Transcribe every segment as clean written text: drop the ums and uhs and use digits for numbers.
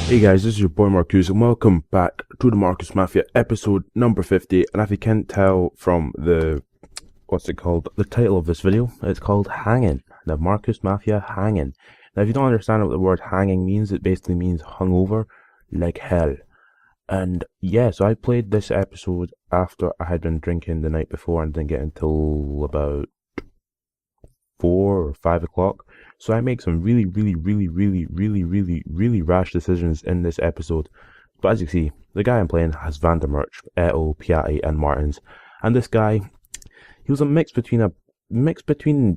Hey guys, this is your boy Markcoos and welcome back to the Markcoos Mafia episode number 50. And if you can't tell from the, the title of this video, it's called Hanging. The Markcoos Mafia Hanging. Now if you don't understand what the word hanging means, it basically means hungover like hell. And yeah, so I played this episode after I had been drinking the night before and didn't get until about 4 or 5 o'clock. So I make some really rash decisions in this episode. But as you see, the guy I'm playing has Vandermerch, Eto, Piatti, and Martins. And this guy, he was a mix between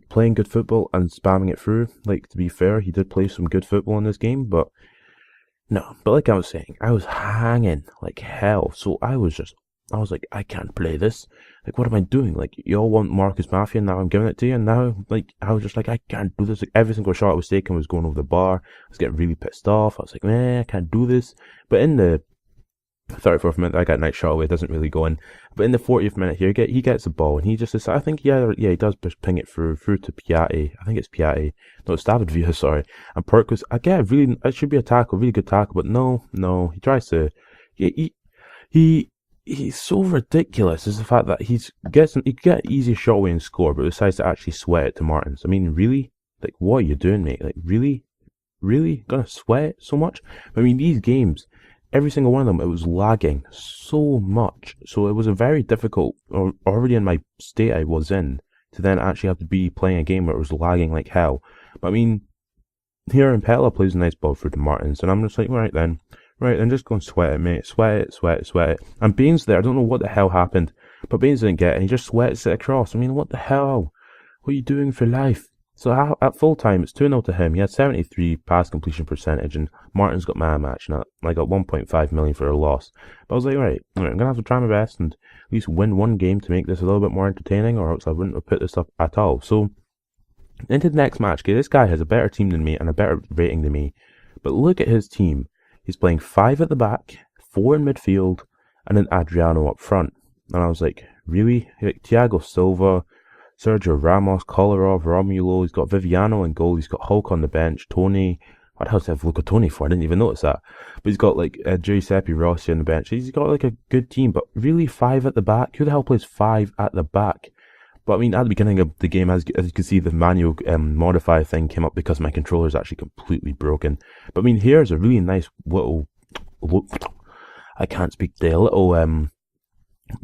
playing good football and spamming it through. Like, to be fair, he did play some good football in this game, but like I was saying, I was hanging like hell. So I was like, I can't play this. Like, what am I doing? Like, you all want Markcoos Mafia, and now I'm giving it to you, and now, like, I was just like, I can't do this. Like, every single shot I was taking was going over the bar. I was getting really pissed off. I was like, man, I can't do this. But in the 34th minute, I got a nice shot away. It doesn't really go in. But in the 40th minute here, he gets the ball, and he just decides, I think, he does just ping it through to Piatti. I think it's Piatti. No, it's David Villa, sorry. And Markcoos, again, really, it should be a tackle, really good tackle, but no, he tries to, he's so ridiculous is the fact that he can get an easy shot away and score, but decides to actually sweat it to Martins. I mean, really? Like, what are you doing, mate? Like, really? Really? Gonna sweat it so much? I mean, these games, every single one of them, it was lagging so much. So it was a very difficult, already in my state I was in, to then actually have to be playing a game where it was lagging like hell. But I mean, here in Pella plays a nice ball through to Martins, and I'm just like, right then, just go and sweat it, mate. Sweat it. And Baines there, I don't know what the hell happened, but Baines didn't get it, and he just sweats it across. I mean, what the hell? What are you doing for life? So at full time, it's 2-0 to him. He had 73 pass completion percentage, and Martin's got man match, and I got 1.5 million for a loss. But I was like, right, I'm going to have to try my best and at least win one game to make this a little bit more entertaining, or else I wouldn't have put this up at all. So, into the next match, okay, this guy has a better team than me and a better rating than me. But look at his team. He's playing 5 at the back, 4 in midfield, and then Adriano up front. And I was like, really? Like, Thiago Silva, Sergio Ramos, Kolarov, Romulo, he's got Viviano in goal, he's got Hulk on the bench, Tony. What the hell does he have Luca Toni for? I didn't even notice that. But he's got like Giuseppe Rossi on the bench. He's got like a good team, but really 5 at the back? Who the hell plays 5 at the back? But I mean, at the beginning of the game, as you can see, the manual modify thing came up because my controller is actually completely broken. But I mean, here's a really nice little, I can't speak today, a little,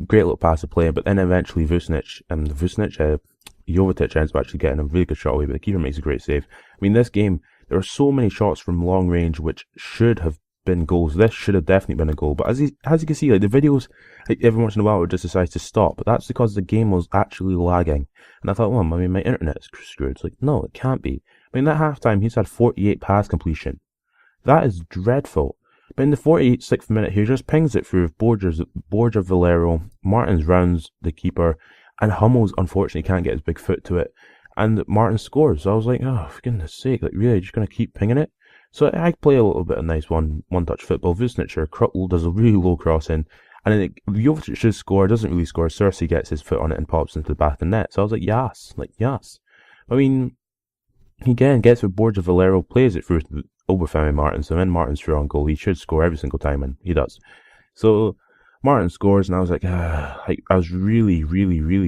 great little pass to play. But then eventually Jovetic ends up actually getting a really good shot away, but the keeper makes a great save. I mean, this game, there are so many shots from long range which should have been goals. This should have definitely been a goal, but as you can see, like, the videos, like, every once in a while it just decides to stop, but that's because the game was actually lagging. And I thought, well, I mean, my internet is screwed. It's like, no, it can't be. I mean, at halftime he's had 48 pass completion. That is dreadful. But in the 46th minute, he just pings it through Borja Valero. Martins rounds the keeper, and Hummels unfortunately can't get his big foot to it, and Martin scores. So I was like, oh, for goodness sake, like, really, just gonna keep pinging it? So I play a little bit of nice one-touch football. Vucinic does a really low crossing, and then Jovetic should score, doesn't really score. Cersei gets his foot on it and pops into the back of the net. So I was like, yes. I mean, he again gets with Borja Valero, plays it through to Oberfemi Martins, and then Martins through on goal. He should score every single time, and he does. So Martin scores, and I was like, I was really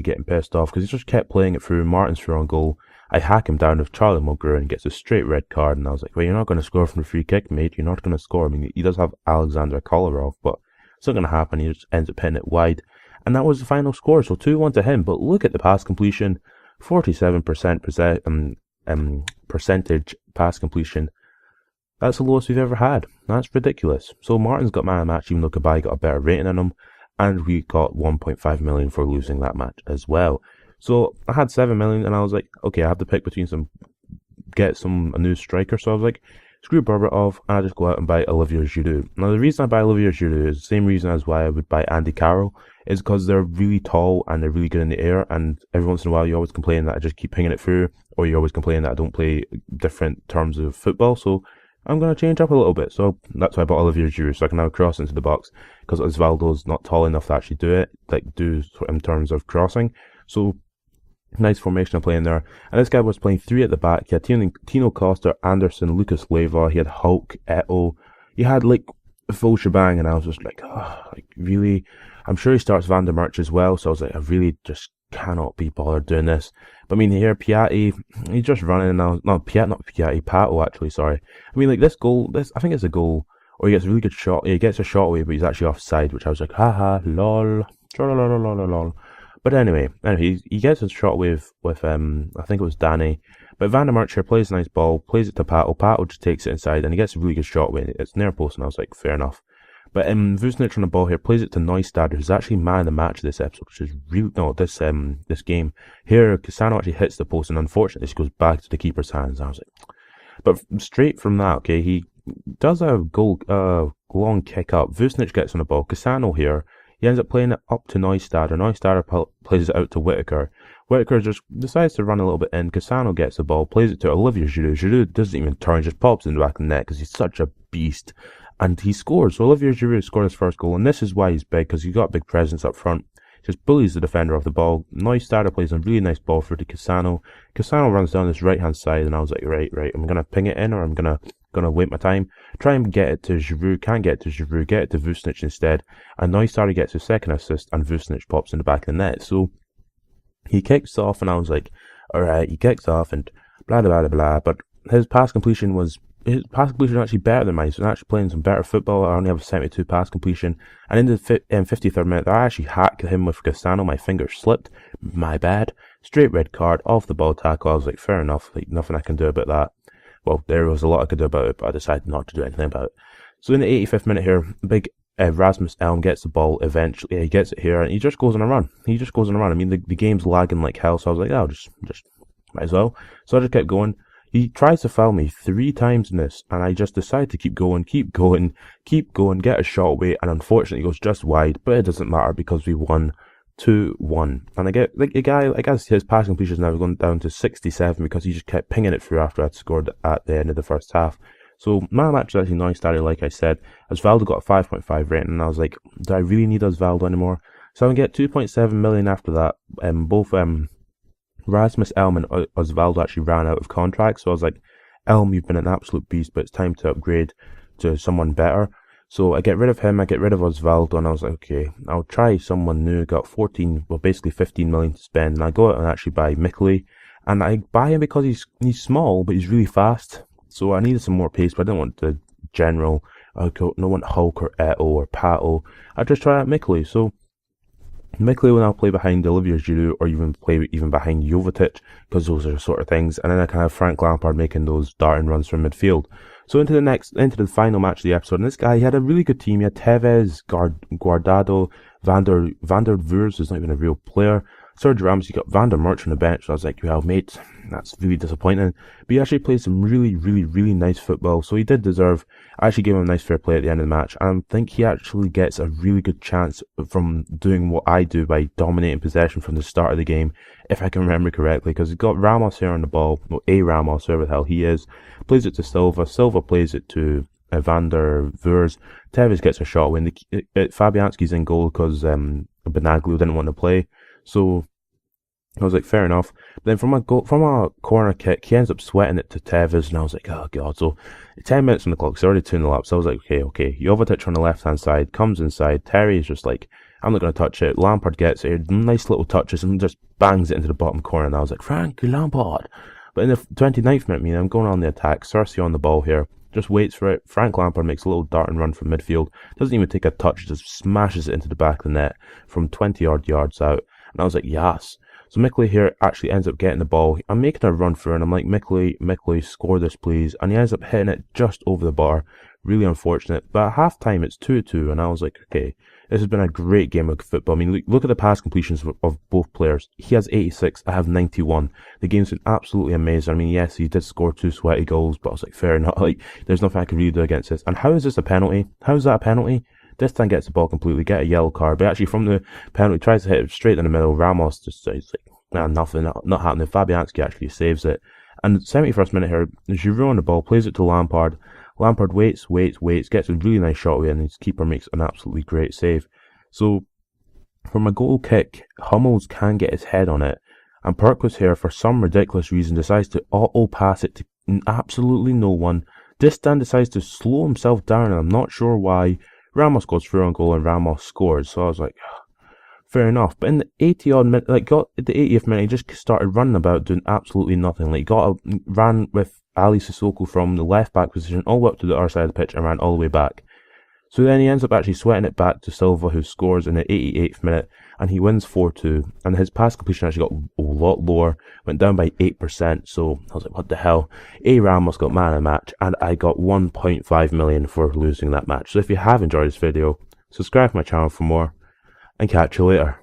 getting pissed off because he just kept playing it through. Martin's through on goal. I hack him down with Charlie Mulgrew and gets a straight red card, and I was like, well, you're not going to score from the free kick, mate. You're not going to score. I mean, he does have Alexander Kolarov, but it's not going to happen. He just ends up hitting it wide. And that was the final score, so 2-1 to him. But look at the pass completion, 47% percentage pass completion. That's the lowest we've ever had. That's ridiculous. So Martin's got man of the match, even though Cabai got a better rating than him, and we got 1.5 million for losing that match as well. So I had 7 million, and I was like, okay, I have to pick between a new striker. So I was like, screw Berbatov, and I just go out and buy Olivier Giroud. Now the reason I buy Olivier Giroud is the same reason as why I would buy Andy Carroll, is because they're really tall and they're really good in the air, and every once in a while you always complain that I just keep pinging it through, or you always complain that I don't play different terms of football. So I'm going to change up a little bit. So that's why I bought Olivier Giroud, so I can now cross into the box, because Osvaldo's not tall enough to actually do in terms of crossing. So nice formation of playing there. And this guy was playing 3 at the back. He had Tino Costa, Anderson, Lucas Leiva. He had Hulk, Eto. he had like a full shebang, and I was just like, oh, like really. I'm sure he starts Van der Merch as well, so I was like, I really just cannot be bothered doing this. But I mean, here Piatti, he's just running, and I was not Piatti, Pato actually. Sorry. I mean, like this goal, I think it's a goal, or he gets a really good shot. He gets a shot away, but he's actually offside, which I was like, haha, lol, lol. But anyway, he gets a shot with I think it was Danny. But Van der Merch here plays a nice ball, plays it to Pato. Pato just takes it inside, and he gets a really good shot with it. It's near post, and I was like, fair enough. But Vucinic on the ball here plays it to Neustadter, who's actually man of the match this episode, which is really this game. Here, Cassano actually hits the post, and unfortunately, this goes back to the keeper's hands. I was like, but straight from that, okay, he does a goal, long kick up. Vucinic gets on the ball. Cassano here, he ends up playing it up to Neustadter. Neustadter plays it out to Whitaker. Whitaker just decides to run a little bit in. Cassano gets the ball, plays it to Olivier Giroud. Giroud doesn't even turn, just pops in the back of the net because he's such a beast. And he scores. So Olivier Giroud scored his first goal, and this is why he's big, because he's got a big presence up front. Just bullies the defender off the ball. Neustadter plays a really nice ball for the Cassano. Cassano runs down this right hand side, and I was like, right, I'm gonna ping it in, or I'm gonna wait my time. Try and get it to Giroud. Can't get it to Giroud. Get it to Vucinic instead. And Neustadter gets his second assist, and Vucinic pops in the back of the net. So he kicks off, and I was like, alright, he kicks off, and blah blah blah blah. But his pass completion was actually better than mine. He's actually playing some better football. I only have a 72 pass completion. And in the 53rd minute, I actually hacked him with Cassano. My finger slipped. My bad. Straight red card, off the ball tackle. I was like, fair enough. Like, nothing I can do about that. Well, there was a lot I could do about it, but I decided not to do anything about it. So in the 85th minute here, big Rasmus Elm gets the ball eventually. He gets it here, and he just goes on a run. I mean, the game's lagging like hell, so I was like, oh, just might as well. So I just kept going. He tries to foul me 3 times in this, and I just decide to keep going, get a shot away, and unfortunately it goes just wide, but it doesn't matter because we won 2-1. And I get, like, a guy, I guess his passing completion is now going down to 67 because he just kept pinging it through after I'd scored at the end of the first half. So my match is actually Neustadter, like I said. Osvaldo got a 5.5 rating, and I was like, do I really need Osvaldo anymore? So I get 2.7 million after that, both Rasmus Elm and Osvaldo actually ran out of contracts, so I was like, Elm, you've been an absolute beast, but it's time to upgrade to someone better. So I get rid of him, I get rid of Osvaldo, and I was like, okay, I'll try someone new. Got 15 million to spend, and I go out and actually buy Mickley, and I buy him because he's small, but he's really fast, so I needed some more pace, but I didn't want the general, I don't want Hulk or Eto or Pato. I just try out Mickley, so Mickley will now play behind Olivier Giroud, or even play behind Jovetic, because those are the sort of things. And then I can have Frank Lampard making those darting runs from midfield. So into the final match of the episode, and this guy, he had a really good team. He had Tevez, Guardado, Van der Voors is not even a real player. Sergio Ramos, he got Van der Merch on the bench. So I was like, well, mate, that's really disappointing. But he actually played some really nice football. So he did deserve, I actually gave him a nice fair play at the end of the match. And I think he actually gets a really good chance from doing what I do by dominating possession from the start of the game, if I can remember correctly. Because he's got Ramos here on the ball, well, Ramos, whoever the hell he is, plays it to Silva. Silva plays it to Van der Voors. Tevez gets a shot when Fabianski's in goal because Benaglio didn't want to play. So I was like, fair enough. But then from a corner kick, he ends up sweating it to Tevez, and I was like, oh god. So 10 minutes on the clock, it's already 2-0 up. So I was like, okay. Jovetic on the left hand side comes inside. Terry is just like, I'm not going to touch it. Lampard gets it, nice little touches, and just bangs it into the bottom corner. And I was like, Frank Lampard. But in the 29th minute, I'm going on the attack. Cersei on the ball here. Just waits for it. Frank Lampard makes a little dart and run from midfield. Doesn't even take a touch, just smashes it into the back of the net from 20 odd yards out. And I was like, yes. So Mickley here actually ends up getting the ball. I'm making a run through, and I'm like, Mickley, score this please. And he ends up hitting it just over the bar. Really unfortunate. But at half time, it's 2-2, and I was like, okay, this has been a great game of football. I mean, look at the pass completions of both players. He has 86, I have 91. The game's been absolutely amazing. I mean, yes, he did score 2 sweaty goals, but I was like, fair enough. Like, there's nothing I can really do against this. And how is this a penalty? How is that a penalty? This time gets the ball completely, get a yellow card, but actually from the penalty, tries to hit it straight in the middle. Ramos just says like, nah, nothing, not happening. Fabianski actually saves it. And 71st minute here, Giroud on the ball, plays it to Lampard. Lampard waits, gets a really nice shot away, and his keeper makes an absolutely great save. So, from a goal kick, Hummels can get his head on it, and Markcoos here, for some ridiculous reason, decides to auto-pass it to absolutely no one, Distan decides to slow himself down, and I'm not sure why. Ramos goes through on goal and Ramos scores, so I was like, fair enough. But in the 80 odd minute, like got at the 80th minute, he just started running about doing absolutely nothing. Like ran with Ali Sissoko from the left back position all the way up to the other side of the pitch and ran all the way back. So then he ends up actually sweating it back to Silva, who scores in the 88th minute, and he wins 4-2. And his pass completion actually got a lot lower, went down by 8%. So I was like, what the hell? A. Ramos got man of the match, and I got 1.5 million for losing that match. So if you have enjoyed this video, subscribe to my channel for more, and catch you later.